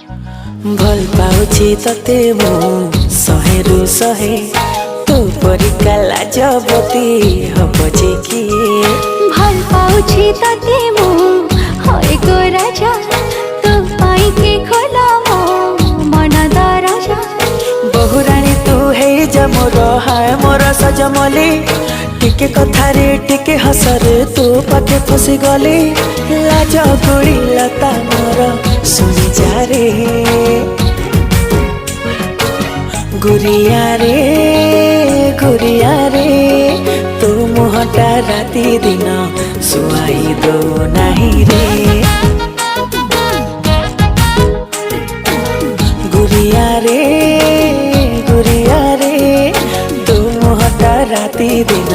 भल पाउछि तते मु शहेरु शहे तू परिका लाजवती हब जे किए भल पाउछि तते मु होय गो राजा तू पाई के खोला मो मन दरजा बहुरानी तू हे जा मोर हाय मोर सजमली टिके कथारे टिके हसरे तू पाके फसी गली लाज गुड़ी लता मोर सुनी जा रे गुरिया रे तू मुहटा राती दिन सुआई दो नहीं रे गुरिया रे तू मुहटा राती दिन